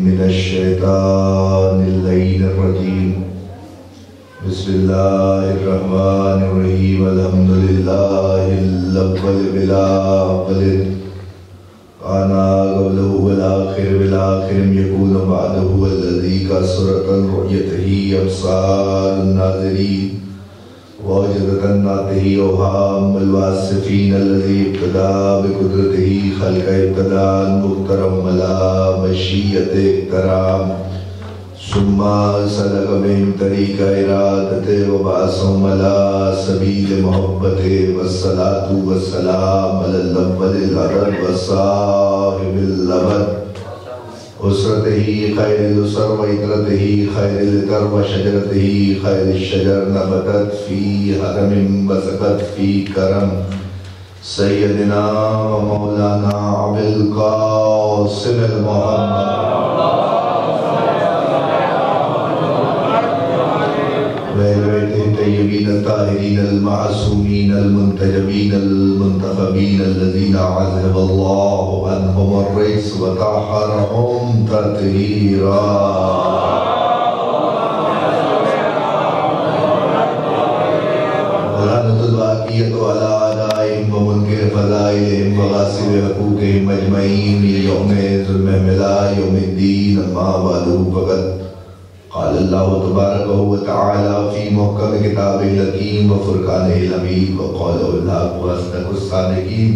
من الشیطان اللعین الرجیم بسم اللہ الرحمن الرحیم الحمدللہ الاول بلا ولد آنا قبلہ والآخر بالآخر یکون بعدہ الذی کثرت رؤیتہ ابصار الناظرین واجدت الناطہی اوہام الواصفین الذی ابتدا بقدرتہ خلق ابتداء مخترم ملا مشیت اکترام ثم سلک بهم طریق ارادت وبعثهم على سبیل محبت والصلاة والسلام علی الاول العدد والصاحب الابد اسرتہ خیر الاسر وعطرتہ خیر العطر وشجرتہ خیر الشجر نبتت فی حرم وسقت فی کرم سیدنا و مولانا ابی القاسم المحمد الطيبين الطاهرين المعصومين المنتجبين المنتخبين الذين عذب الله عنهم الرجس وطهرهم تطهيرا ولعنة الباقية على أعدائهم ومنكر فضائلهم وغاصب حقوقهم أجمعين ليوم ظلمهم إلى يوم الدين أما بعد فقد قال اللہ تبارک و تعالی فی محکم کتابہ الحکیم و فرقانہ الحمید وقولہ الحق واصدق الصادقین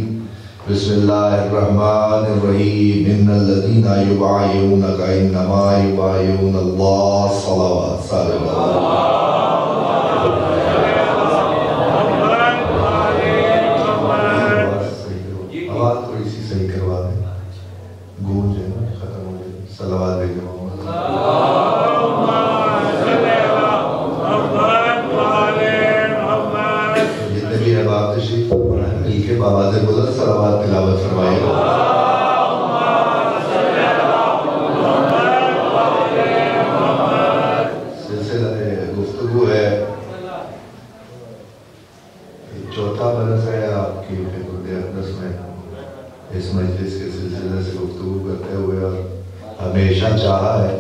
بسم اللہ الرحمن الرحیم ان الذین یبایعونک انما یبایعون اللہ صلوات آواز تھوڑی سی صحیح کروا دیں گونج ہے نا ختم ہو جائے صلوات بھیجو آواز بلند صلوات تلاوت فرمائے گا سلسلہ گفتگو ہے چوتھا برس ہے آپ کی خدمت اقدس میں اس مجلس کے سلسلے سے گفتگو کرتے ہوئے اور ہمیشہ چاہا ہے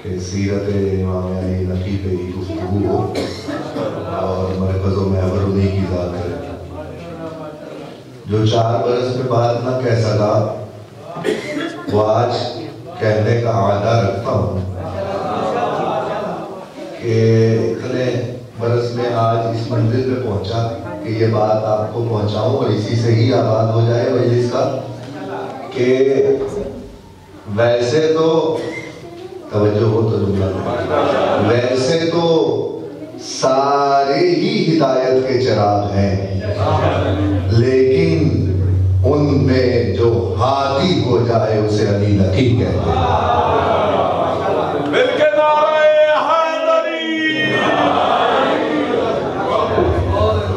کہ سیرت امام علی نقی پہ ہی گفتگو ہو اور مرکز و محور انہی کی ذات ہے جو 4 برس میں بات نہ کہہ سکا وہ آج کہنے کا عادہ رکھتا ہوں کہ اتنے برس میں آج اس منزل پہ پہنچا کہ یہ بات آپ کو پہنچاؤں اور اسی سے ہی آباد ہو جائے مجلس کا کہ ویسے تو توجہ ہو تو جملہ ویسے تو سارے ہی ہدایت کے چراغ ہیں لیکن ان میں جو ہادی ہو جائے اسے علی نقی کہتے ہیں مل کے نعرہ حیدری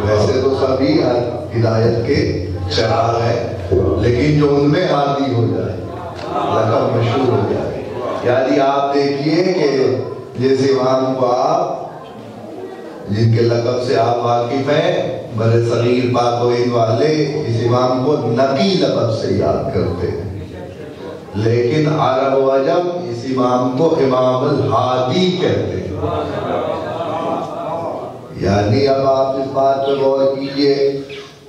ویسے تو سبھی ہدایت کے چراغ ہیں لیکن جو ان میں ہادی ہو جائے لقب مشہور ہو جائے یعنی آپ دیکھیے کہ جس امام کو آپ جن کے لقب سے آپ واقف ہیں بر صغیر پاک و ہند والے اس امام کو نقی لقب سے یاد کرتے ہیں لیکن عرب و عجم اس امام کو امام الہادی کہتے ہیں یعنی اب آپ اس بات پہ غور کیجئے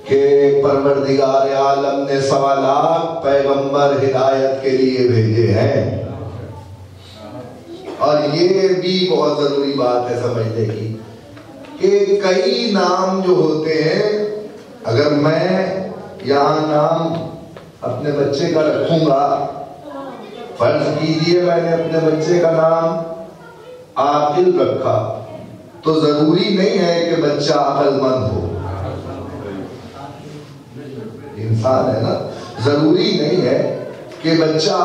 کہ پروردگار عالم نے 1.25 لاکھ پیغمبر ہدایت کے لیے بھیجے ہیں اور یہ بھی بہت ضروری بات ہے سمجھنے کی کہ کئی نام جو ہوتے ہیں اگر میں یہاں نام اپنے بچے کا رکھوں گا فرض کیجئے میں نے اپنے بچے کا نام عاقل رکھا تو ضروری نہیں ہے کہ بچہ عقل مند ہو انسان ہے نا ضروری نہیں ہے کہ بچہ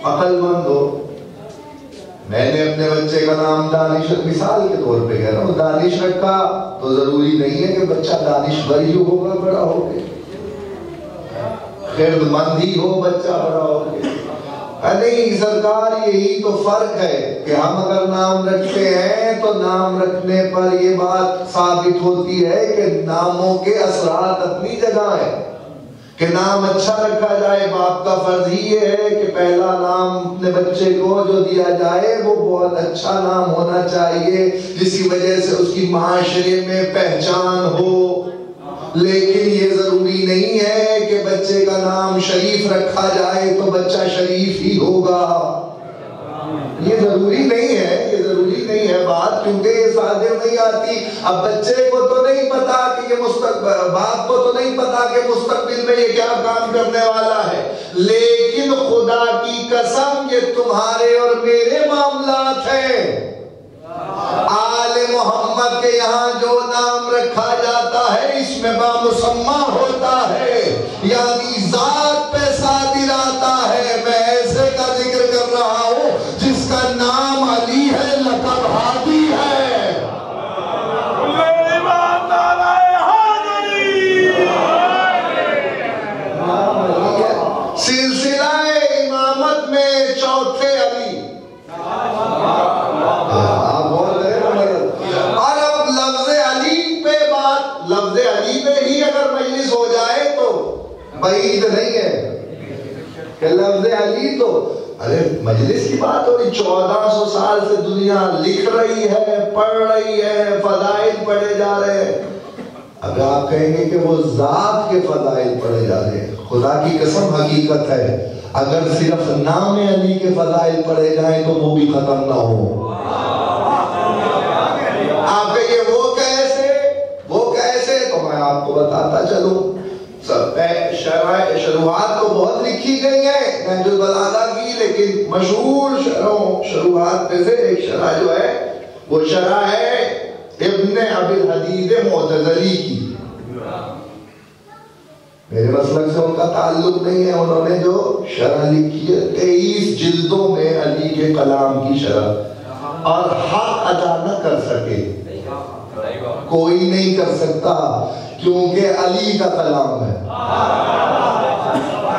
عقل مند ہو میں نے اپنے بچے کا نام دانش مثال کے طور پہ کہہ رہا ہوں دانش رکھا تو ضروری نہیں ہے کہ بچہ دانشور ہی ہوگا بڑا ہو کے خرد مند ہی ہو بچہ بڑا ہو کے نہیں سرکار یہی تو فرق ہے کہ ہم اگر نام رکھتے ہیں تو نام رکھنے پر یہ بات ثابت ہوتی ہے کہ ناموں کے اثرات اپنی جگہ ہیں کہ نام اچھا رکھا جائے. باپ کا فرض ہی یہ ہے کہ پہلا نام اپنے بچے کو جو دیا جائے وہ بہت اچھا نام ہونا چاہیے جس کی وجہ سے اس کی معاشرے میں پہچان ہو. لیکن یہ ضروری نہیں ہے کہ بچے کا نام شریف رکھا جائے تو بچہ شریف ہی ہوگا. یہ ضروری نہیں ہے, یہ ضروری نہیں ہے بات, کیونکہ یہ صادر نہیں آتی. اب بچے کو تو نہیں پتا کہ یہ مستقبل, باپ کو تو نہیں پتا کہ مستقبل میں یہ کیا کام کرنے والا ہے, لیکن خدا کی قسم یہ تمہارے اور میرے معاملات ہیں. آل محمد کے یہاں جو نام رکھا جاتا ہے اس میں بامسمہ ہوتا ہے, یعنی ذات پہ صادر آتا ہے. میں ایسے کا ذکر کر رہا ہوں جس کا نام علی ہے, لقب ہادی ہے. سلسلہ امامت میں چوتھے علی. اور اب لفظ علی پہ بات, لفظ علی پہ ہی اگر مجلس ہو جائے تو بعید نہیں ہے کہ لفظ علی تو, ارے مجلس کی بات ہو رہی, 1400 سال سے دنیا لکھ رہی ہے, پڑھ رہی ہے, فضائل پڑھے جا رہے ہیں. اگر آپ کہیں گے کہ وہ ذات کے فضائل پڑھے جا رہے ہیں, خدا کی قسم حقیقت ہے اگر صرف نام علی کے فضائل پڑھے جائیں تو وہ بھی ختم نہ ہو. آپ کہیے وہ کیسے, وہ کیسے, تو میں آپ کو بتاتا چلوں. شروحات تو بہت لکھی گئی ہیں نہج البلاغہ کی, لیکن مشہور شروحات میں سے ایک شرح جو ہے وہ شرح ہے ابن ابی الحدید معتزلی کی. میرے مسلک سے ان کا تعلق نہیں ہے, انہوں نے جو شرح لکھی ہے 23 جلدوں میں علی کے کلام کی شرح, اور حق ادا نہ کر سکے, کوئی نہیں کر سکتا کیونکہ علی کا کلام ہے.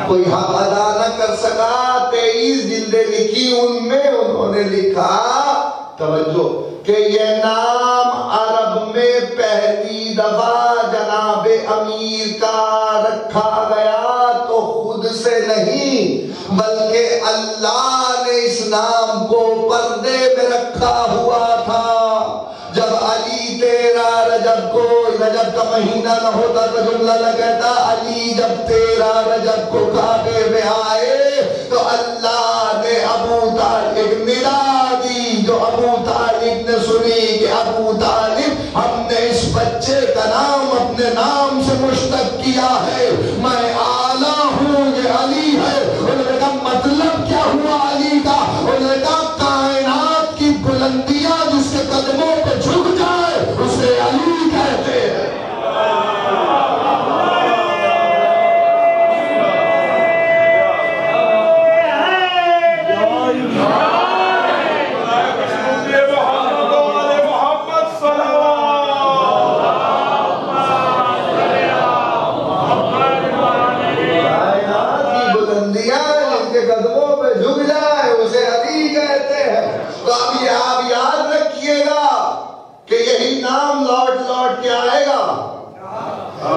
کوئی حق ادا نہ کر سکا. 23 جلدیں لکھی, ان میں انہوں نے لکھا, توجہ, کہ یہ نام عرب میں پہلی دفعہ جناب امیر کا رکھا گیا تو خود سے نہیں بلکہ اللہ نے اس نام کو پردے میں رکھا ہوا تھا. جب علی 13 رجب کو, رجب کا مہینہ نہ ہوتا تو جملہ نہ کہتا, علی جب 13 رجب کو کعبے میں آئے تو اللہ نے ابو طالب ایک ندا دی, جو ابو طالب نے سنی کہ ابو طالب ہم نے اس بچے کا نام اپنے نام سے مشتق کیا ہے, میں آلہ ہوں, یہ علی ہے. انہوں نے کہا مطلب کیا ہوا علی کا؟ انہوں نے کہا کائنات کی بلندیاں جس کے قدموں پہ جھک جائے اسے علی کہتے ہیں.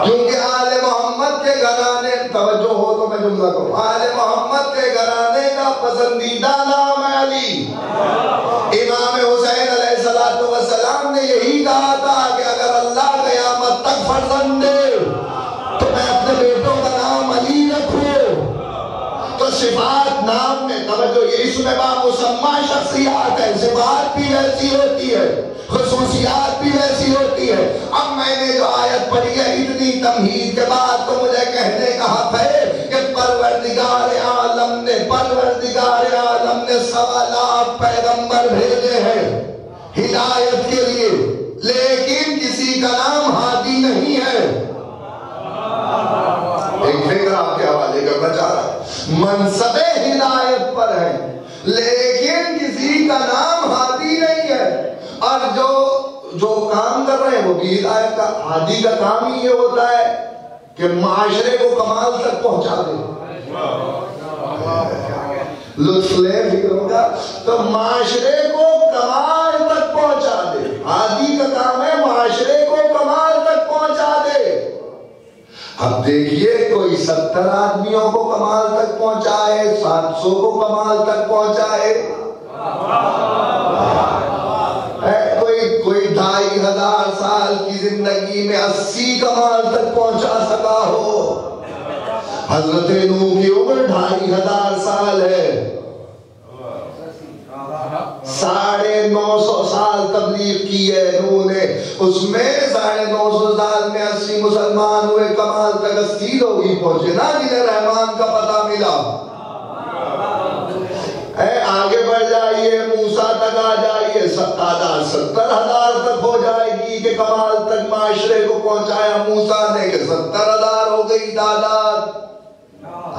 کیونکہ آل محمد کے گھرانے, توجہ ہو تو میں جملہ کروں, آل محمد کے گھرانے کا پسندیدہ نام ہے علی. امام حسین علیہ السلام نے یہی کہا تھا کہ اگر اللہ قیامت تک فرزند دے تو میں اپنے بیٹوں کا نام علی رکھوں. تو صفات نام میں, توجہ, یہ اس میں بامسمہ شخصیات ہے, صفات بھی ویسی ہوتی ہے, خصوصیات بھی ویسی ہوتی ہے. اب میں نے جو آیت پڑھی ہے اتنی تمہید کے بعد تو مجھے کہنے کا حق ہے کہ پروردگار عالم نے 1.25 لاکھ پیغمبر بھیجے ہیں ہدایت کے لیے, لیکن کسی کا نام ہادی نہیں ہے. ایک فکر آپ کے حوالے کرنا چاہ رہا ہے, منصب ہدایت پر ہے لیکن کسی کا نام ہادی نہیں ہے. اور جو کام کر رہے ہیں وہ بھی ہدایت کا, ہادی کا کام ہی یہ ہوتا ہے کہ معاشرے کو کمال تک پہنچا دے. لطف لے فکروں کا, تو معاشرے کو کمال تک پہنچا دے. ہادی کا کام ہے معاشرے کو کمال تک پہنچا دے. اب اب دیکھیے کوئی 70 آدمیوں کو کمال تک پہنچائے، 700 کو کمال تک پہنچائے، کوئی 2500 سال کی زندگی میں 80 کمال تک پہنچا سکا ہو۔ حضرت نوح کی عمر 2500 سال ہے، 950 سال تبلیغ کی ہے نوح نے، اس میں 950 سال میں 80 مسلمان ہوئے، کمال تک 80 لوگ ہی پہنچے نا جنہیں رحمان کا پتہ ملا۔ آگے بڑھ جائیے، موسیٰ تک آ جائیے، تعداد 70,000 تک ہو جائے گی کہ کمال تک معاشرے کو پہنچایا موسیٰ نے کہ 70,000 ہو گئی تعداد۔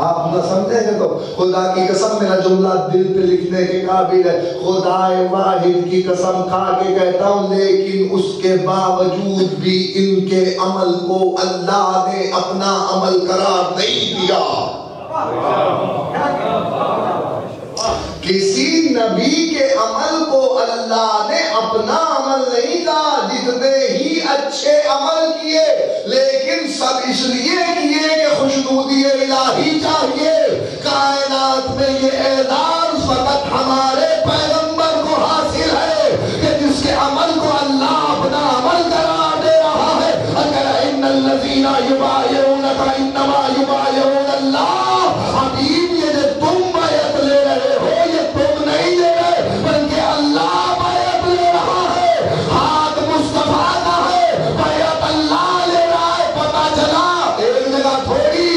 آپ نہ سمجھیں گے تو خدا کی قسم، میرا جملہ دل پہ لکھنے کے قابل ہے، خدا واحد کی قسم کھا کے کہتا ہوں، لیکن اس کے باوجود بھی ان کے عمل کو اللہ نے اپنا عمل قرار نہیں دیا۔ کسی نبی کے عمل کو اللہ نے اپنا عمل نہیں کہا، جتنے ہی اچھے عمل کیے لیکن سب اس لیے کیے کہ خوشنودی الہی چاہیے۔ کائنات میں یہ اعزاز فقط ہمارے پیغمبر کو حاصل ہے کہ جس کے عمل کو اللہ اپنا عمل قرار دے رہا ہے۔ اگر ان الذین یبایعونک انما یبایعون اللہ، حبیب یہ جو تم بیعت لے رہے ہو یہ تم نہیں لے رہے بلکہ اللہ بیعت لے رہا ہے۔ ہاتھ مصطفیٰ کا ہے، بیعت اللہ لے رہا ہے۔ پتہ چلا ایک جگہ تھوڑی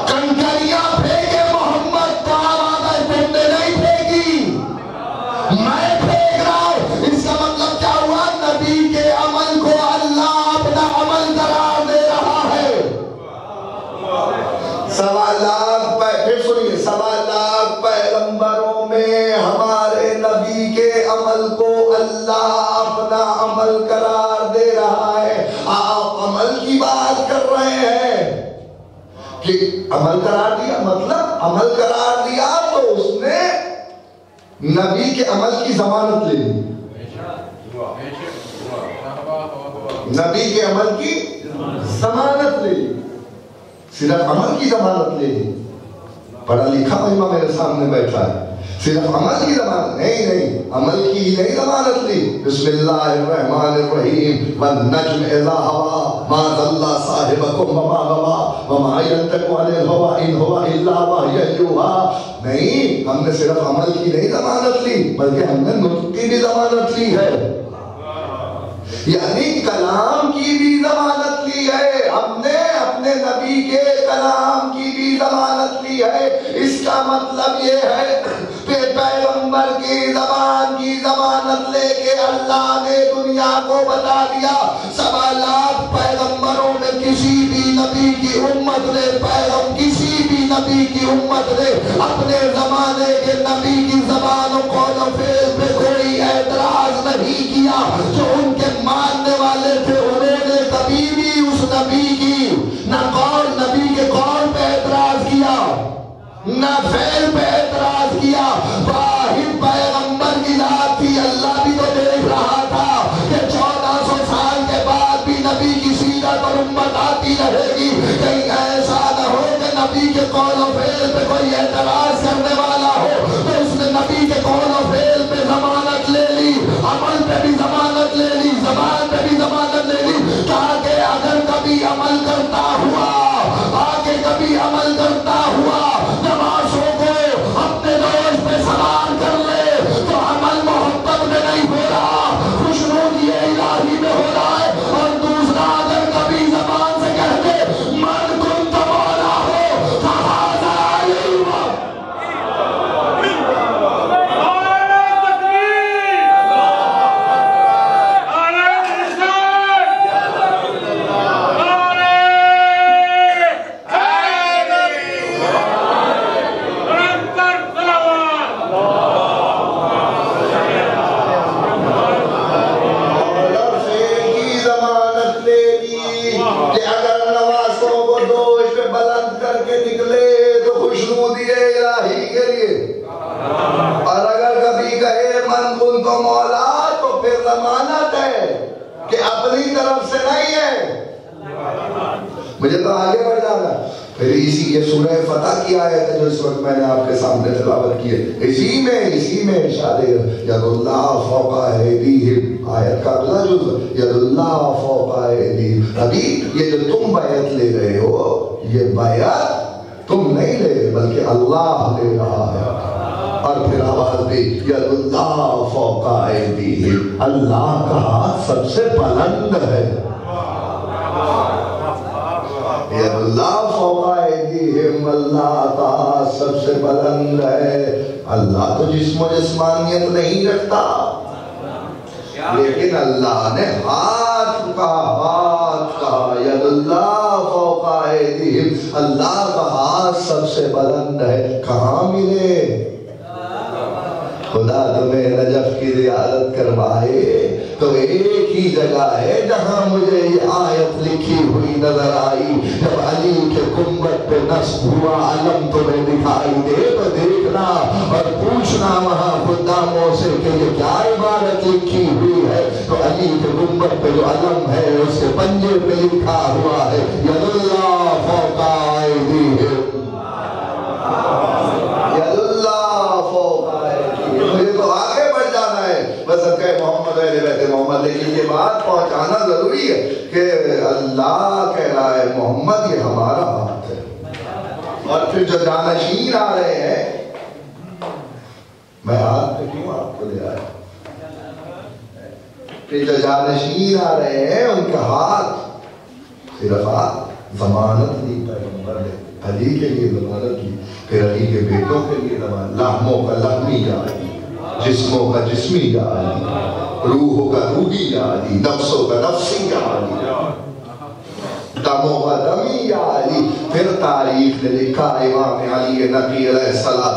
کنکریاں پھینکے محمد، تو آواز تم نے نہیں پھینکی، میں پھینک رہا ہوں۔ اس کا مطلب کیا ہوا؟ نبی کے عمل کو اللہ اپنا عمل قرار دے رہا ہے۔ 1.25 لاکھ پھر سنیے، 1.25 لاکھ پیغمبروں میں ہمارے نبی کے عمل کو اللہ اپنا عمل قرار دے رہا ہے۔ آپ عمل کی بات کر رہے ہیں کہ عمل قرار دیا، مطلب عمل قرار دیا تو اس نے نبی کے عمل کی ضمانت لے لی، نبی کے عمل کی ضمانت لے لی، صرف عمل کی ضمانت لے لی۔ پڑھا لکھا مجمع میرے سامنے بیٹھا ہے، صرف عمل کی ضمانت نہیں، عمل کی ہی نہیں ضمانت لی۔ بسم اللہ الرحمن الرحیم، والنجم اذا ہوا ما ضل صاحبکم وما غوا وما ینطق عن الہوى ان هو الا وحی یوحی۔ نہیں، ہم نے صرف عمل کی نہیں ضمانت لی بلکہ ہم نے نطق کی بھی ضمانت لی ہے، یعنی کلام کی بھی ضمانت لی ہے، ہم نے اپنے نبی کے کلام کی بھی ضمانت لی ہے۔ اس کا مطلب یہ ہے کہ پیغمبر کی زبان کی ضمانت لے کے اللہ نے دنیا کو بتا دیا 1.25 لاکھ پیغمبروں میں کسی بھی نبی کی امت نے کسی بھی نبی کی امت نے اپنے زمانے کے نبی کی زبان و قول و فعل پہ کوئی اعتراض نہیں کیا۔ جو ان کے ماننے والے تھے انہوں نے کبھی بھی اس نبی کی نہ قول، نبی کے قول پہ اعتراض کیا نہ فعل پہ اعتراض کیا۔ واحد پیغمبر کی ذات تھی، اللہ بھی تو دیکھ رہا تھا کہ 1400 سال کے بعد بھی نبی کی سیرت اور امت آتی رہے گی، کہیں ایسا نہ ہو کہ نبی کے قول و فعل پہ کوئی اعتراض کرنے والا ہو۔ تو اس نے نبی کے قول و فعل پہ ضمانت لے لی، عمل پہ بھی ضمانت لے لی، زبان پہ بھی ضمانت لے لی، تاکہ اگر کبھی عمل کرتا ہوا، آگے کبھی عمل کرتا ہوا نمازوں کو اپنے دوست پہ سوار کر لے تو عمل محبت میں نہیں ہو رہا، خوشنودی الہی میں ہو رہا ہے۔ اور دوسرا، اگر کبھی زبان سے کہہ دے من کنت مولا ہو فہذا علی وقت، مجھے تو آگے بڑھ جانا. پھر اسی یہ سورہ فتح کی آیت ہے جو اس وقت میں نے آپ کے سامنے تلاوت کی ہے. اسی میں ارشاد ید اللہ فوق ایدیہم آیت کا اگلا جزء ید اللہ فوق ایدیہم. ابھی یہ جو تم بیعت لے رہے ہو یہ بیعت تم نہیں لے رہے بلکہ اللہ لے رہا ہے. اور پھر آواز دی ید اللہ فوق ایدیہم, اللہ کا ہاتھ سب سے بلند ہے. ید اللہ فوق ایدیہم, اللہ کا ہاتھ سب سے بلند ہے. اللہ تو جسم و جسمانیت نہیں رکھتا, لیکن اللہ نے ہاتھ کہا ید اللہ فوق ایدیہم, اللہ کا ہاتھ سب سے بلند ہے. کہاں ملے؟ خدا تمہیں نجف کی زیارت کروائے تو ایک ہی جگہ ہے جہاں مجھے یہ آیت لکھی ہوئی نظر آئی. جب علی کے گنبد پہ نصب ہوا علم تمہیں دکھائی دے تو دیکھنا اور پوچھنا وہاں خداموں سے کہ یہ کیا عبارت لکھی ہوئی ہے. تو علی کے گنبد پہ جو علم ہے اس کے پنجے پہ لکھا ہوا ہے ید اللہ فوق ایدیہم, ید اللہ فوق ایدیہم. مجھے تو آگے بڑھ جانا ہے بس محمد اہل بیت محمد, لیکن یہ بات پہنچانا ضروری ہے کہ اللہ کہہ رہا ہے محمد یہ ہمارا ہاتھ ہے. اور پھر جو جانشین آ رہے ہیں, میں ہاتھ پہ کیوں آپ کو لے آیا, پھر جو جانشین آ رہے ہیں ان کا ہاتھ صرف ہاتھ ضمانت لی پیغمبر نے, علی کے لیے ضمانت لی, پھر علی کے بیٹوں کے لیے ضمانت, لحموں کا لحمی جاری, جسموں کا جسمی جاری, روحوں کا روحی جاری, نفسوں کا نفسی جاری, دموں کا دمی جاری. پھر تاریخ نے لکھا امام علی نقی علیہ السلام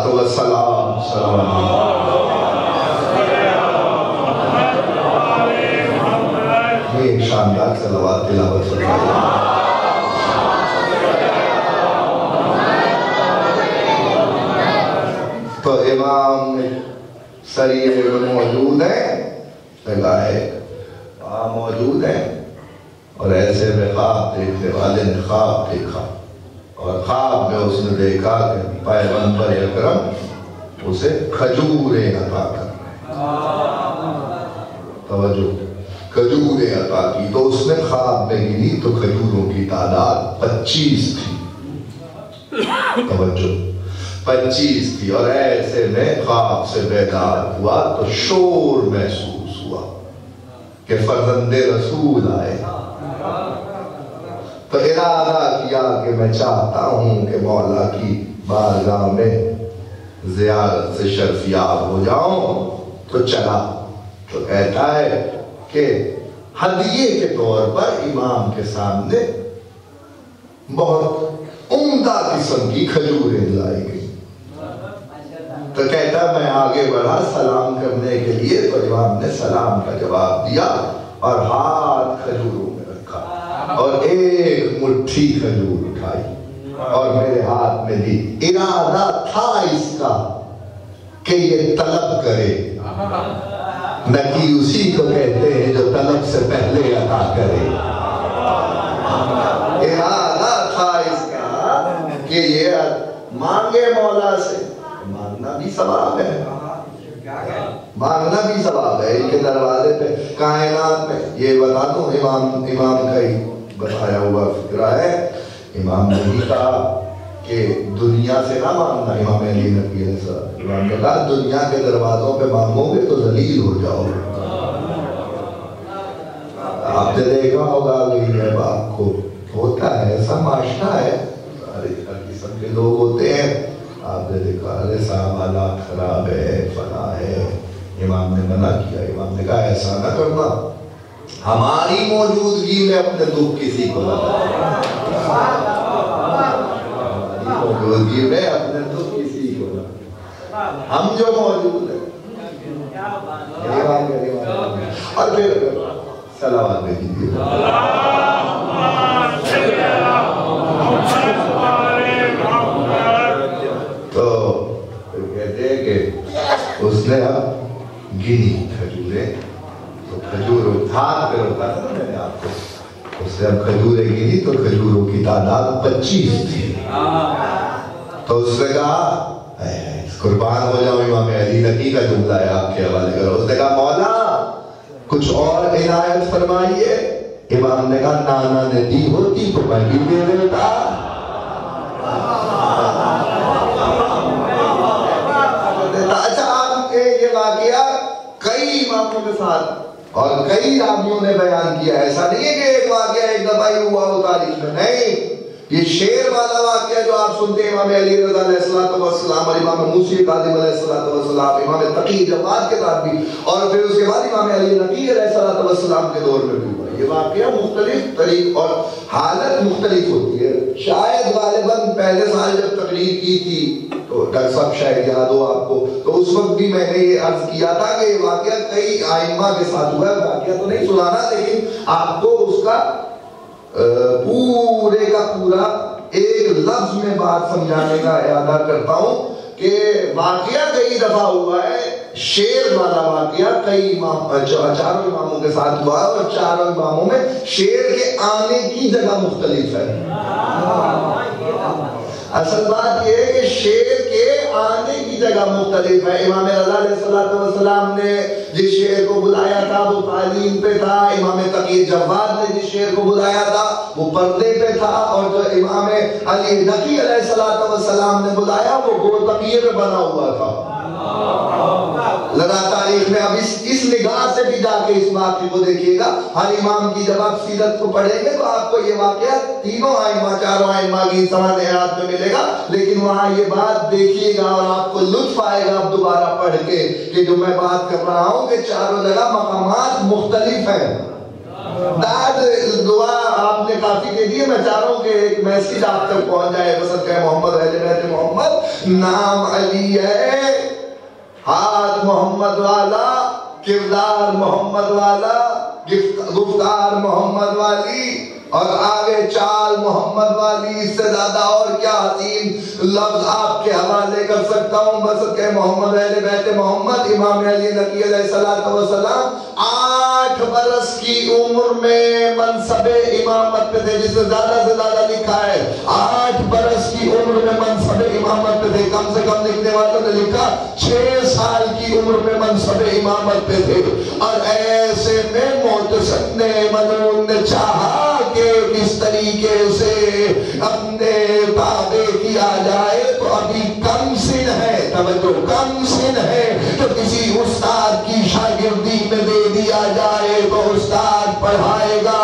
ایک شاندار صلوات تلاوت فرمائے. تو امام سریع موجود ہیں, لگائے وہاں موجود ہیں, اور ایسے میں خواب دیکھنے والے نے خواب دیکھا, اور خواب میں اس نے دیکھا کہ پیغمبر اکرم اسے کھجوریں عطا کر رہے ہیں. توجہ, کھجوریں عطا کی. تو اس نے خواب میں گنی تو کھجوروں کی تعداد 25 تھی. توجہ, 25 تھی. اور ایسے میں خواب سے بیدار ہوا تو شور محسوس ہوا کہ فرزند رسول آئے. تو ارادہ کیا کہ میں چاہتا ہوں کہ مولا کی بارگاہ میں زیارت سے شرفیاب ہو جاؤں. تو چلا, تو کہتا ہے کہ ہدیے کے طور پر امام کے سامنے بہت عمدہ قسم کی کھجوریں لائی گئی. تو کہتا میں آگے بڑھا سلام کرنے کے لیے, تو امام نے سلام کا جواب دیا اور ہاتھ کھجوروں میں رکھا اور ایک مٹھی کھجور اٹھائی اور میرے ہاتھ میں دی. ارادہ تھا اس کا کہ یہ طلب کرے, نکی اسی کو کہتے ہیں جو طلب سے پہلے عطا کرے. ارادہ تھا اس کا کہ یہ مانگے مولا سے. مانگنا بھی ثواب ہے, مانگنا بھی ثواب ہے. ان کے دروازے پہ کائنات میں یہ بتا دوں, امام کا ہی بتایا ہوا فکرہ ہے. امام نے بھی کہا کہ دنیا سے نہ مانگنا. امام علی نبی علیہ السلام, امام نے کہا دنیا کے دروازوں پہ مانگو گے تو ذلیل ہو جاؤ گے. آپ نے دیکھا ہوگا غریب آپ کو ہوتا ہے, ایسا معاشرہ ہے, ہر قسم کے لوگ ہوتے ہیں. آپ نے دیکھا ارے صاحب حالات خراب ہے, فنا ہے. امام نے منع کیا, امام نے کہا ایسا نہ کرنا, ہماری موجودگی میں اپنے دکھ کسی کو بتا, ہماری موجودگی میں اپنے دکھ کسی کو بتا, ہم جو موجود ہیں. اور پھر صلوات بھیجیے. تو کہتے ہیں کہ اس نے اب گنی کھجوریں, تو کھجور ہاتھ پہ روکا تھا میں نے آپ کو, اس نے اب کھجوریں گنی تو کھجوروں کی تعداد 25 تھی. تو اس نے کہا قربان ہو جاؤ امام علی نقی کا جملہ ہے آپ کے حوالے کرو. اس نے کہا مولا کچھ اور عنایت فرمائیے. امام نے کہا نانا نے دی ہوتی تو میں بھی دے دیتا. اچھا آپ کے یہ واقعہ کئی اماموں کے ساتھ اور کئی راویوں نے بیان کیا. ایسا نہیں ہے کہ ایک واقعہ ایک دفعہ ہی ہوا ہو تاریخ میں. نہیں، یہ شیر والا واقعہ جو آپ سنتے ہیں امام علی رضا علیہ السلام اور امام موسی کاظم علیہ السلام، امام تقی جواد کے ساتھ بھی، اور پھر اس کے بعد امام علی نقی علیہ السلام کے دور میں بھی ہوا. یہ واقعہ مختلف طریق اور حالت مختلف ہوتی ہے. شاید غالباً پہلے سال جب تقریر کی تھی تو ڈاکٹر صاحب شاید یاد ہو آپ کو، تو اس وقت بھی میں نے یہ عرض کیا تھا کہ یہ واقعہ کئی ائمہ کے ساتھ ہوا ہے. واقعہ تو نہیں سنانا، لیکن آپ کو اس کا پورے کا پورا ایک لفظ میں بات سمجھانے کا ارادہ کرتا ہوں کہ واقعہ کئی دفعہ ہوا ہے. شیر والا واقعہ کئی چاروں اماموں کے ساتھ ہوا ہے، اور چاروں اماموں میں شیر کے آنے کی جگہ مختلف ہے. اصل بات یہ ہے کہ شیر کے آنے کی جگہ مختلف ہے. امام رضا علیہ السلام نے جس شیر کو بلایا تھا وہ تعلیم پہ تھا. امام تقی جواد نے جس شیر کو بلایا تھا وہ پردے پہ تھا. اور جو امام علی نقی علیہ السلام نے بلایا وہ گو تقیے پہ بنا ہوا تھا. ذرا تاریخ میں اب اس نگاہ سے بھی جا کے اس واقعے کو دیکھیے گا. ہر امام کی جب آپ سیرت کو پڑھیں گے تو آپ کو یہ واقعہ تینوں ائمہ چاروں ائمہ کی سوانح حیات میں ملے گا. لیکن وہاں یہ بات دیکھیے گا اور آپ کو لطف آئے گا اب دوبارہ پڑھ کے کہ جو میں بات کر رہا ہوں کہ چاروں جگہ مقامات مختلف ہیں. دعا آپ نے کافی دے دی. میں چاہ رہا ہوں کہ ایک میسیج آپ تک پہنچ جائے. بسط کہ محمد اہل بیت محمد، نام علی ہے، ہاتھ محمد والا، کردار محمد والا، گفتار محمد والی، اور آگے چال محمد والی. اس سے زیادہ اور کیا عظیم لفظ آپ کے حوالے کر سکتا ہوں. بس کہ محمد اہل بیت محمد امام علی نقی علیہ السلام 8 برس کی عمر میں منصب امامت پہ تھے. جس سے زیادہ لکھا ہے 8 برس کی عمر میں منصب امامت پہ تھے. کم سے کم لکھنے والوں نے لکھا 6 سال کی عمر میں منصب امامت پہ تھے. اور ایسے میں معتصم نے منون نے چاہا کہ کس طریقے سے اپنے تابع کیا جائے. تو ابھی کم سن ہے، توجہ، کم سن ہے تو کسی استاد کی شاگردی میں دے دیا جائے تو استاد پڑھائے گا.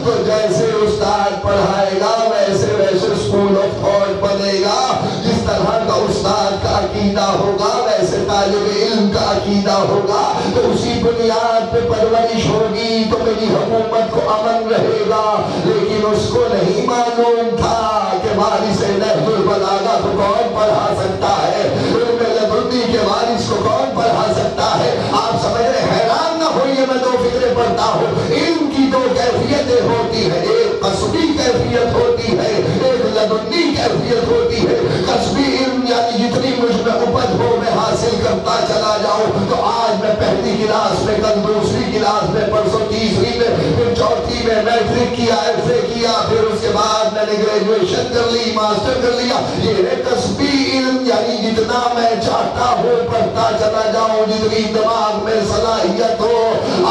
تو جیسے استاد پڑھائے گا ویسے ویسے اسکول آف تھاٹ بنے گا. جس طرح کا استاد کا عقیدہ ہوگا ویسے طالب علم کا عقیدہ ہوگا. تو اسی بنیاد پہ پرورش ہوگی تو میری حکومت کو امن رہے گا. لیکن اس کو نہیں معلوم تھا کہ وارث نہج البلاغہ کو کون پڑھا سکتا ہے، علم لدنی کے وارث کو کون پڑھا سکتا ہے. آپ سمجھ رہے، حیران نہ ہوئیے میں 2 فکریں پڑھتا ہوں. علم کی 2 کیفیتیں ہوتی ہیں، ایک قصبی کیفیت ہوتی ہے، ایک لدنی کیفیت ہوتی ہے. قصبی علم یعنی جتنی مجھ میں اپج ہو میں حاصل کرتا چلا جاؤں. تو آج میں پہلی کلاس میں، کل دوسری کلاس میں، پرسوں تیسری میں، پھر چوتھی میں میٹرک کیا، ایف اے کیا، پھر اس کے بعد میں نے گریجویشن کر لی، ماسٹر کر لیا. یہ ہے قصبی علم، یعنی جتنا میں چاہتا ہوں پڑھتا چلا جاؤں، جتنی دماغ میں صلاحیت ہو.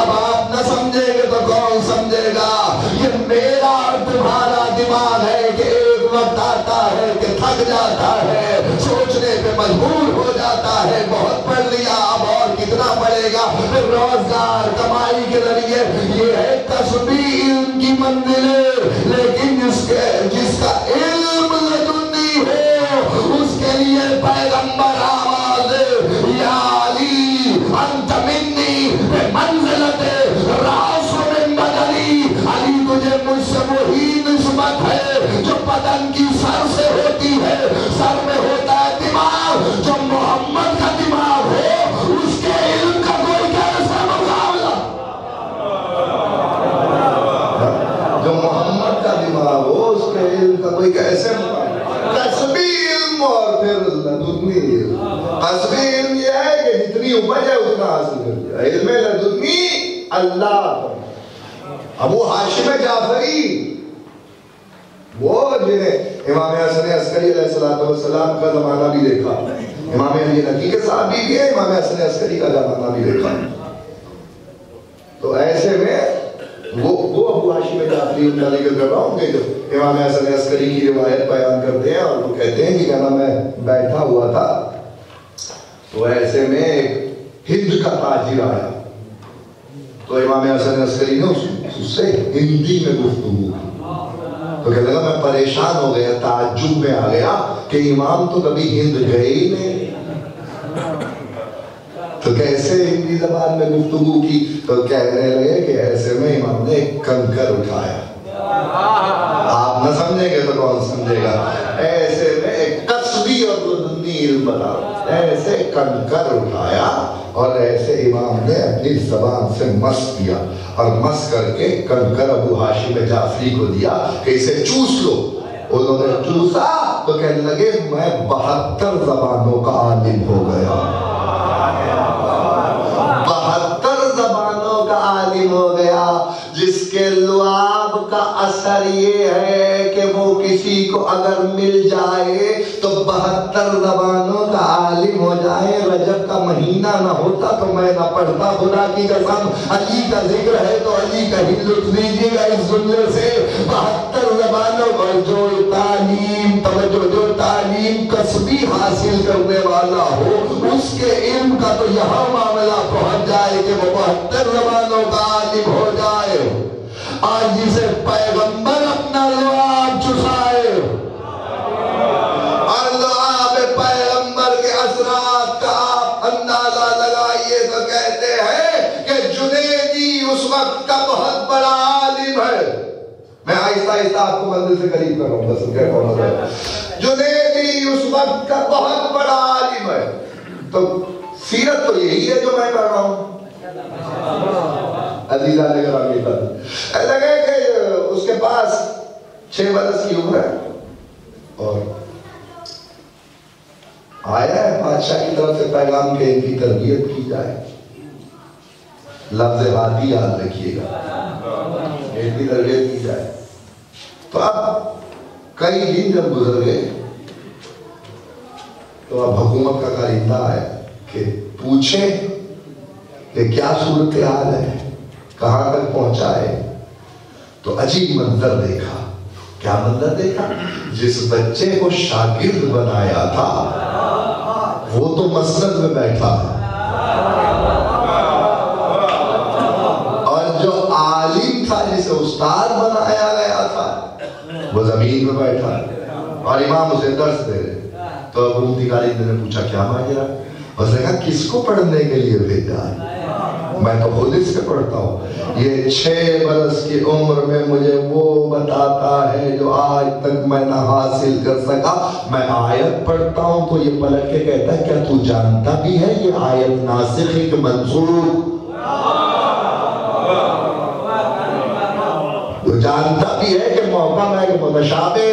اب آپ نہ سمجھیں گے تو کون سمجھے گا؟ یہ میرا اور تمہارا دماغ ہے کہ ایک وقت آتا ہے کہ تھک جاتا ہے، سوچنے پہ مجبور ہو جاتا ہے. بہت پڑھ لیا، اب اور کتنا پڑھے گا؟ پھر روزگار کمائی کے ذریعے. یہ ہے قصبی علم کی منزل. لیکن جس کا علم لدنی ہو اس کے لیے پیغمبر آواز یا علی انت منی بمنزلت راس من بدنی. علی تجھے مجھ سے وہی نسبت ہے جو بدن کی سر سے ہوتی ہے. سر میں ہوتا ہے دماغ. جو محمد کا دماغ ہو اس کے علم کا کوئی کیسا مقابلہ. جو محمد کا دماغ ہو اس کے علم کا کوئی کیسے مقابلہ. قصبی علم اور پھر لدنی علم. قصبی علم یہ ہے کہ جتنی اپج ہے اتنا حاصل کر لیا. علم لدنی اللہ ابو ہاشم جعفری، وہ جنہیں امام حسن عسکری علیہ السلام کا زمانہ بھی دیکھا، امام علی نقی کے صحابی بھی ہے، امام حسن عسکری کا زمانہ بھی دیکھا. تو ایسے میں وہ ابو ہاشم جعفری ان کا ذکر کر رہا ہوں کہ جو امام حسن عسکری کی روایت بیان کرتے ہیں، اور وہ کہتے ہیں کہ کہنا میں بیٹھا ہوا تھا تو ایسے میں ایک ہند کا تاجر آیا، تو امام حسن عسکری نے اس سے ہندی میں گفتگو کی. تو کہتے ہیں میں پریشان ہو گیا، تعجب میں آ گیا کہ امام تو کبھی ہند گئے ہی نہیں، تو کیسے ہندی زبان میں گفتگو کی؟ تو کہنے لگے کہ ایسے میں امام نے ایک کنکر اٹھایا. آپ نہ سمجھیں گے تو کون سمجھے گا؟ ایسے میں ایک قصبی اور لدنی علم بنا، ایسے کنکر اٹھایا اور ایسے امام نے اپنی زبان سے مس کیا، اور مس کر کے کنکر ابو ہاشم جعفری کو دیا کہ اسے چوس لو. انہوں نے چوسا تو کہنے لگے میں 72 زبانوں کا عالم ہو گیا. 72 زبانوں کا عالم ہو گیا، جس کے لعاب کا اثر یہ ہے کہ وہ کسی کو اگر مل جائے تو 72 زبانوں کا عالم ہو جائے. رجب کا مہینہ نہ ہوتا تو میں نہ پڑھتا، خدا کی قسم. علی کا ذکر ہے تو علی کا ہی لطف لیجیے گا اس جملے سے. 72 زبانوں پر جو تعلیم، توجہ، جو تعلیم قصبی حاصل کرنے والا ہو اس کے علم کا تو یہاں معاملہ پہنچ جائے کہ وہ 72 زبانوں کا عالم ہو جائے. آج جسے پیغمبر اپنا لعاب چسائے اور لعاب پیغمبر کے اثرات کا آپ اندازہ لگائیے تو کہتے ہیں کہ جنیدی اس وقت کا بہت بڑا عالم ہے. میں آہستہ آہستہ آپ کو منزل سے قریب کر رہا ہوں، بس کہتا ہوں. جنیدی اس وقت کا بہت بڑا عالم ہے. تو سیرت تو یہی ہے جو میں کر رہا ہوں. عزیزہ نے کہا لگے کہ اس کے پاس 6 برس کی عمر ہے اور آیا ہے بادشاہ کی طرف سے پیغام کہ ان کی تربیت کی جائے. لفظ ہادی یاد رکھیے گا، ان کی تربیت کی جائے. تو اب کئی دن جب گزر گئے تو اب حکومت کا کارندہ ہے کہ پوچھیں کہ کیا صورتحال ہے، کہاں تک پہنچا ہے. تو عجیب منظر دیکھا. کیا منظر دیکھا؟ جس بچے کو شاگرد بنایا تھا وہ تو مسند میں بیٹھا ہے، اور جو عالم تھا جسے استاد بنایا گیا تھا وہ زمین میں بیٹھا ہے اور امام اسے درس دے رہے. تو اب انتقالی نے پوچھا کیا ماجرا؟ اس نے کہا کس کو پڑھنے کے لیے بھیجا ہے؟ میں تو خود اس سے پڑھتا ہوں. یہ 6 برس کی عمر میں مجھے وہ بتاتا ہے جو آج تک میں نہ حاصل کر سکا. میں آیت پڑھتا ہوں تو یہ پلٹ کے کہتا ہے کیا تو جانتا بھی ہے یہ آیت ناسخ ہے کہ منسوخ؟ تو جانتا بھی ہے کہ محکم ہے کہ متشابہ.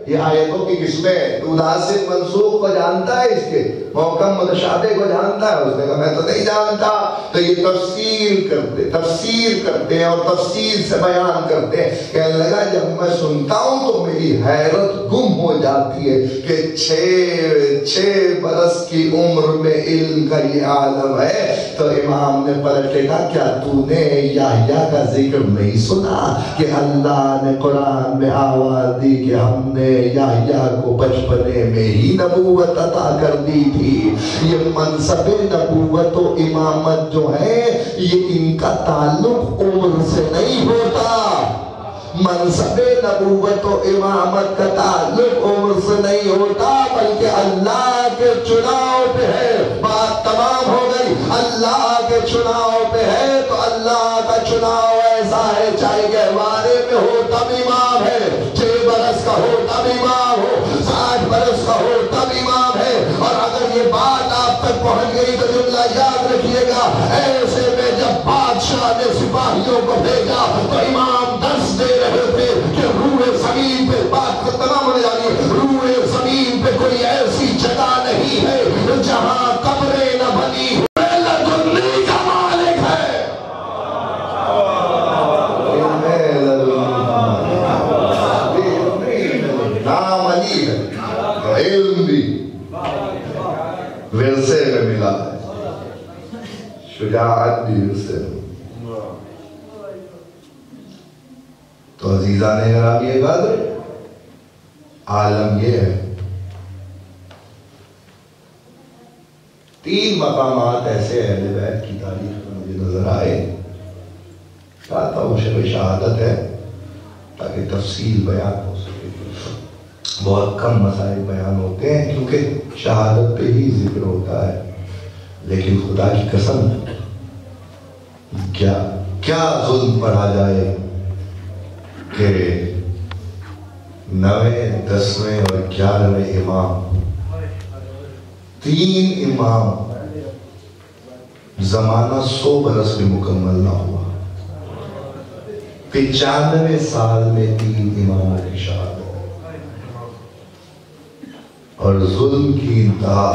یہ آیتوں کی قسمیں تو ناسخ منسوخ کو جانتا ہے، اس کے محکم متشابہ کو جانتا ہے. اس نے کہا میں تو نہیں جانتا. تو یہ تفسیر کرتے ہیں اور تفسیر سے بیان کرتے ہیں. کہنے لگا جب میں سنتا ہوں تو میری حیرت گم ہو جاتی ہے کہ 6 برس کی عمر میں علم کا یہ عالم ہے. تو امام نے پلٹے کہا کیا تو نے یحییٰ کا ذکر نہیں سنا کہ اللہ نے قرآن میں آواز دی کہ ہم نے یحییٰ کو بچپنے میں ہی نبوت عطا کر دی تھی. یہ منصب نبوت و امامت جو ہے یہ ان کا تعلق عمر سے نہیں ہوتا. منصب نبوت و امامت کا تعلق عمر سے نہیں ہوتا بلکہ اللہ کے چناؤ پہ ہے. بات تمام ہو گئی. اللہ کے چناؤ پہ ہے تو اللہ کا چناؤ ایسا ہے چاہے گہوارے میں ہو تب امام ہے، 6 برس کا ہو تب امام ہو، 60 برس کا ہو تب امام ہے. اور اگر یہ بات آپ تک پہنچ گئی تو جملہ یاد رکھیے گا. ایسے میں جب بادشاہ نے سپاہیوں کو بھیجا تو امام درس دے رہے تھے کہ روح زمین پہ بات تمام ہونے جانی. روح زمین پہ کوئی ایسی جگہ نہیں ہے جہاں قبریں نہ بنی. شجاعت بھی اس سے. تو عزیزان گرامی قدر عالم یہ ہے. 3 مقامات ایسے اہل بیت کی تاریخ میں مجھے نظر آئے. چاہتا ہوں شب شہادت ہے تاکہ تفصیل بیان ہو سکے. بہت کم مسائل بیان ہوتے ہیں کیونکہ شہادت پہ ہی ذکر ہوتا ہے. لیکن خدا کی قسم کیا ظلم پڑھا جائے کہ 9ویں 10ویں اور 11ویں امام 3 امام زمانہ 100 برس میں مکمل نہ ہوا. 95 سال میں 3 اماموں کی شہادت اور ظلم کی انتہا.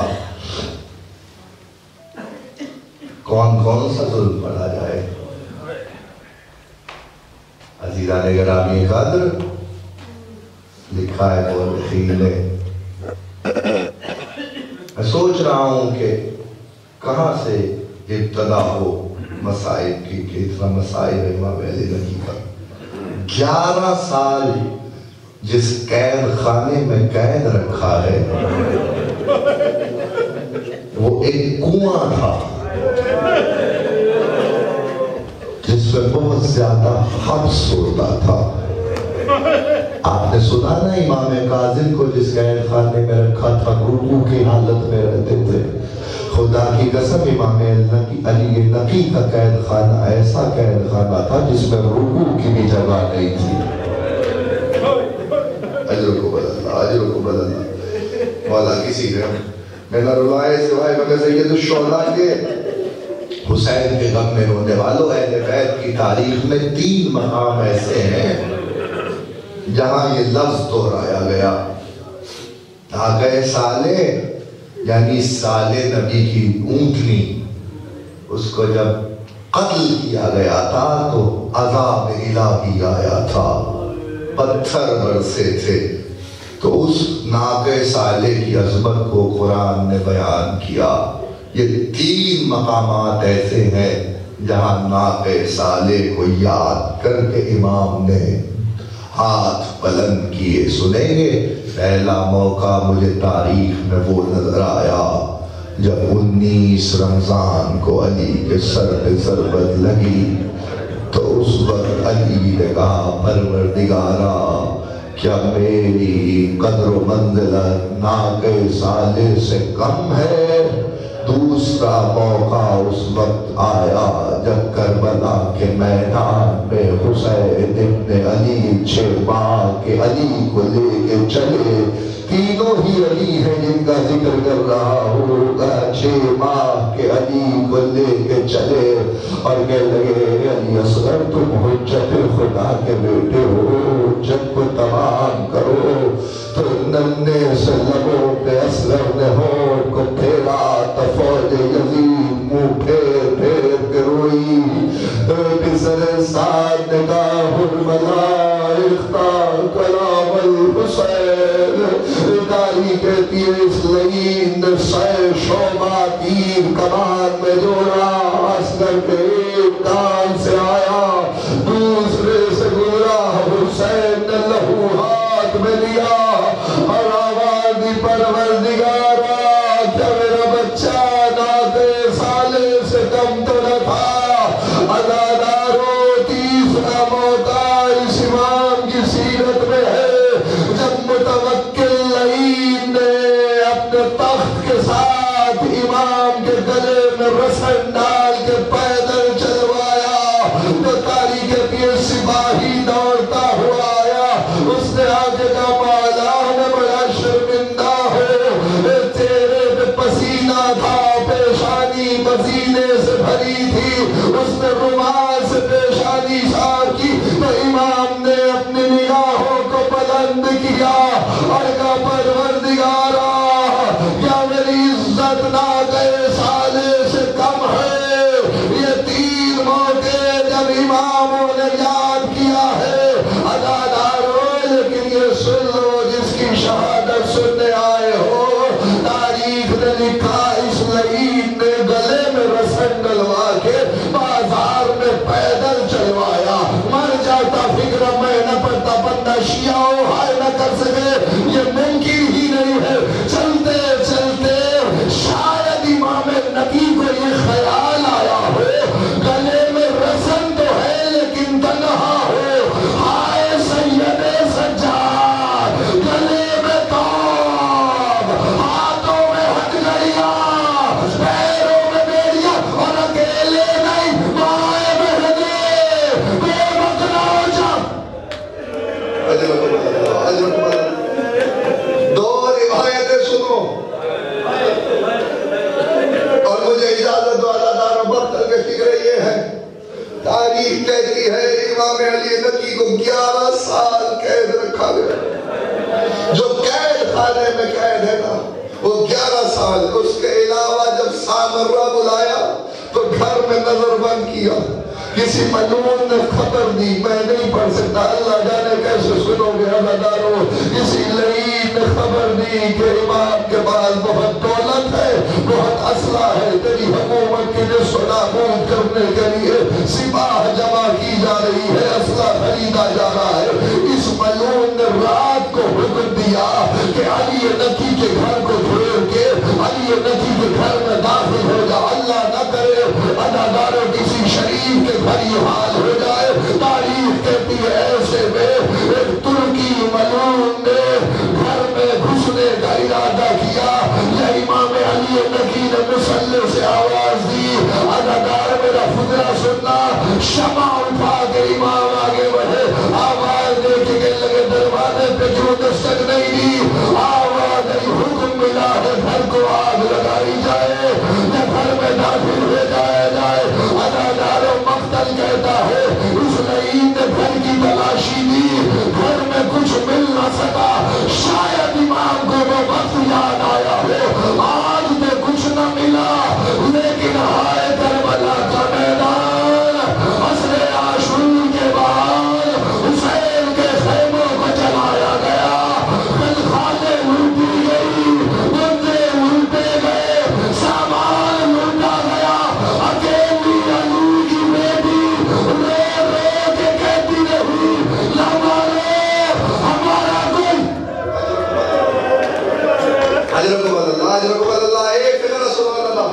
کون سا ظلم پڑھا جائے. عزیزان گرامی قدر لکھا ہے مورخین نے. میں سوچ رہا ہوں کہ کہاں سے ابتدا ہو مسائل کی کہ اتنا مسائل امام علی لگی کا. 11 سال جس قید خانے میں قید رکھا ہے وہ ایک کنواں تھا جس میں بہت زیادہ حبس ہوتا تھا. آپ نے سنا نا امام کاظم کو جس قید خانے میں رکھا تھا رکوع کی حالت میں رہتے تھے. خدا کی قسم امام علی نقی کا قید خانہ ایسا قید خانہ تھا جس میں رکوع کی بھی جگہ نہیں تھی. اجر کو بدلنا مولا کسی نے میں نہ رلائے سوائے مگر سید الشہداء کے حسین کے غم میں رونے والوں. اہل بیت کی تاریخ میں 3 مقام ایسے ہیں جہاں یہ لفظ دہرایا گیا. آقا صالح یعنی صالح نبی کی اونٹنی اس کو جب قتل کیا گیا تھا تو عذاب الہی آیا تھا. پتھر برسے تھے. تو اس ناقہ صالح کی عظمت کو قرآن نے بیان کیا. یہ 3 مقامات ایسے ہیں جہاں ناقہ صالح کو یاد کر کے امام نے ہاتھ بلند کیے. سنیں گے پہلا موقع مجھے تاریخ میں وہ نظر آیا جب 19 رمضان کو علی کے سر پہ ضربت لگی تو اس وقت علی نے کہا پروردگارا کیا میری قدر و منزلت ناقہ صالح سے کم ہے. دوسرا موقع اس وقت آیا جب کربلا کے میدان میں حسین ابن علی 6 ماہ کے علی کو لے کے چلے. تینوں ہی علی ہیں جن کا ذکر کر رہا ہوگا. 6 ماہ کے علی کو لے کے چلے اور کہنے لگے علی اصغر تم حجت خدا کے بیٹے ہو, حجت کو تمام کرو. تو ننے سے لبوں پہ اصغر نے ہونٹ کو پھیرا تو فوج یزید منہ پھیر پھیر کے روئی. بسر ساتھ نگاہ الملائک کلام الحسین. داری کہتی ہے اس لئین نے 100 شعبہ تیر کمان میں جوڑا. اصغر کے ایک کان سے آیا دوسرے سے گزرا. حسین نے لہو ہاتھ میں لیا اور آواز دی پروردگارا کیا میرا بچہ ناقہ صالح سے کم تو نہ تھا. عزادارو 30واں موقع اس امام کی سیرت میں ہے جب متوکل لعین نے اپنے تخت کے ساتھ امام کے گلے میں رسن ڈال کے پیدل چلوایا. تو تاریخ کے سپاہی دوڑتا ہوا آیا. اس نے آگے کا مولا میں بڑا شرمندہ ہو, تیرے پہ پسینہ تھا, پیشانی پسینے سے بھری تھی. اس نے رومال سے پیشانی صاف کی تو امام نے اپنی نگاہوں کو بلند کیا اور کہا پروردگارا کیا میری عزت ناقہ صالح سے کم ہے. یہ 3 موقع جب اماموں نے یاد کیا ہے عزادارو. لیکن یہ سن لو جس کی شہادت سننے آئے ہو, تاریخ نے لکھا اس لعین نے گلے میں رسن ڈلوا تاریخ کہتی ہے امام علی نقی کو 11 سال قید رکھا گیا. جو قید خانے میں قید ہے نا وہ 11 سال. اس کے علاوہ جب سامرہ بلایا تو گھر میں نظر بند کیا. کسی ملعون نے خبر دی, میں نہیں پڑھ سکتا, اللہ جانے کیسے سنو گے عزادارو. کسی لعین نے خبر دی کہ امام کے پاس بہت دولت ہے, بہت اسلحہ ہے, تیری حکومت کی نصف نابود کرنے کے لیے سپاہ جمع کی جا رہی ہے, اسلحہ خریدا جا رہا ہے. اس ملعون نے رات کو حکم دیا کہ علی نقی کے گھر کو گھیر کے علی نقی کے گھر میں داخل ہو جا. اللہ نہ کرے عزادارو کسی شریف کے گھر یہ حال ہو جائے. تاریخ کہتی ہے ایسے میں ایک ترکی ملعون نے گھر میں گھسنے کا ارادہ کیا. یا امام علی نقی نے مسلح سے آواز دی, عزادار میرا فدرہ سننا. شمع اٹھا کے امام آگے بڑھے, آواز دے کے کہنے لگے دروازے پہ کیوں دستک نہیں دی. آواز دی, حکم ملا ہے گھر کو آگ لگائی جائے یا گھر میں داخل ہو جائے جائے. عزادارو مقتل کہتا ہے اس لعین نے گھر کی تلاشی دی, گھر میں کچھ مل نہ سکا. شاید امام کو وہ وقت یاد آیا ہو, آج میں کچھ نہ ملا, لیکن ہائے کربلا کا میدان, عصر عاشور کے بعد حسین کے خیموں کو جلایا گیا. خلخالیں لوٹی گئی, بندے لوٹے گئے, سامان لوٹا گیا. اکیلی علی کی بیٹی رو رو کے کہتی رہی, ہمارا کوئی اجرکم اللہ. ایک فکرہ سبحان اللہ,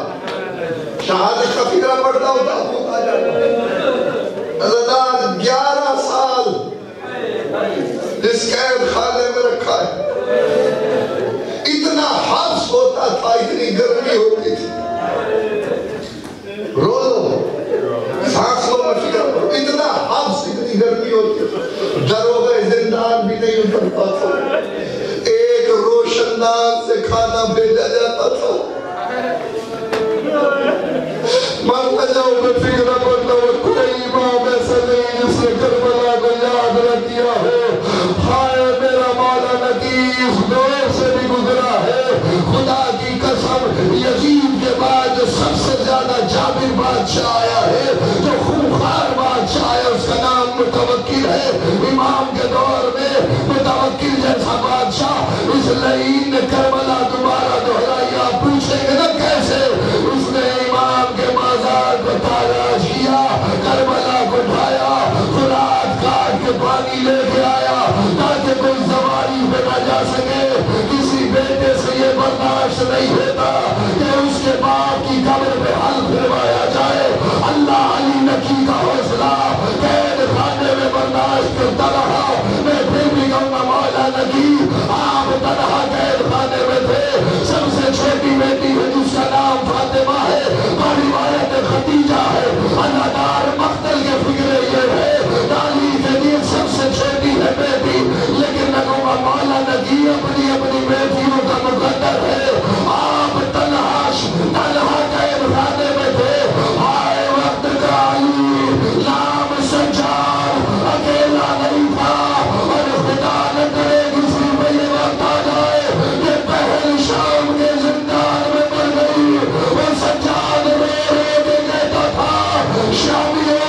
شہادت کا فکرہ پڑھتا ہوتا ہوتا عزادار 11 سال اس قید خانے میں رکھا ہے. اتنا حبس ہوتا تھا, اتنی گرمی ہوتی تھی. رو لو سانس لو میں فکر کرو, اتنا حبس, اتنی گرمی ہوتی تھی. دروغہ زندان بھی نہیں اترتا تھا, ایک روشندان سے کھانا بھیجا جاتا تھا. مرنا جاؤ میں فکر کرتا ہوں, کوئی امام ایسا نہیں جس نے کربلا کو یاد نہ کیا ہو. ہائے میرا مولا نقی اس دور سے بھی گزرا ہے. خدا کی قسم یزید کے بعد جو سب سے زیادہ جابر بادشاہ آیا ہے, جو خوفار بادشاہ آیا, اس کا نام متوکل ہے. امام کے دور میں متوکل جیسا بادشاہ اس لعین نے کربلا دوبارہ دہرائی. آپ پوچھیں گے نا کیسے؟ اس نے امام کے مزار کو تاراش کیا, کربلا کو ڈھایا, فرات کاٹ کے پانی لے کے آیا تاکہ کوئی زواری پہ نہ جا سکے. کسی بیٹے سے یہ برداشت نہیں ہوتا کہ اس کے باپ کی قبر پہ حل پھروایا جائے. اللہ علی نقی کا حوصلہ قید خانے میں برداشت کرتا رہا. میں پھر بھی کہوں گا مولا نقی آپ تنہا قید خانے میں تھے. سب سے چھوٹی بیٹی ہے جس کا نام فاطمہ ہے, روایت خدیجہ ہے. عزادار مقتل کے فکرے یہ ہے, ڈالی کے لیے سب سے چھوٹی ہے بیٹی, لیکن نگوہ مولا نقی اپنی اپنی بیٹیوں کا مقدر ہے. آپ تنہا قید خانے میں تھے. آئے وقت کا علی نام سجار اکیلا نہیں تھا, اور خدا نہ کرے کسی میں یہ وقت آ جائے کہ پہل شام کے زندان میں مر گئی. وہ سجاد رو رو کے کہتا تھا, شامیوں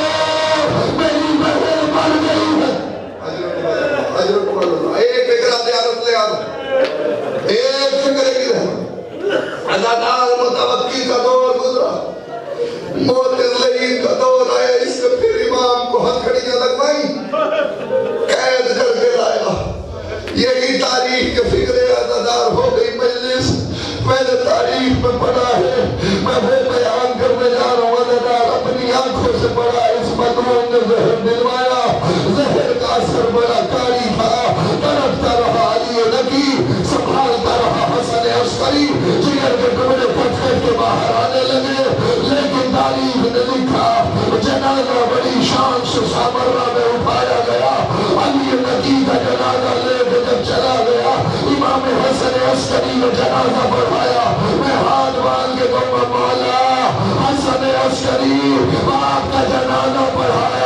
میری بہن مر گئی ہے. ایک فکرہ زیارت لے آنا, ایک فکرے کی رہنا. عزادار متوکل کا دور گزرا, موت لعین کا دور آیا. اس نے پھر امام کو ہتھکڑیاں لگوائی, قید کر کے لایا. یہی تاریخ کے فکرے عزادار ہو گئی مجلس. میں نے تاریخ میں پڑھا ہے, میں وہ بیان کرنے جا رہا ہوں. عزادار اپنی آنکھوں سے پڑھا, اس مظلوم نے زہر دلوایا. زہر کا اثر بڑا کاری تھا. تڑپتا رہا علی نقی, سنبھالتا رہا حسن عسکری. جگر کے ٹکڑے پھٹ پھٹ کے باہر آنے لگے, لیکن تاریخ نے لکھا جنازہ بڑی شان سے سامرہ میں اٹھایا گیا. علی نقی کا جنازہ لے کے جب چلا گیا, امام حسن عسکری نے جنازہ پڑھایا. میں ہاتھ باندھ کے کہوں گا مولا حسن عسکری آپ کا جنازہ پڑھایا.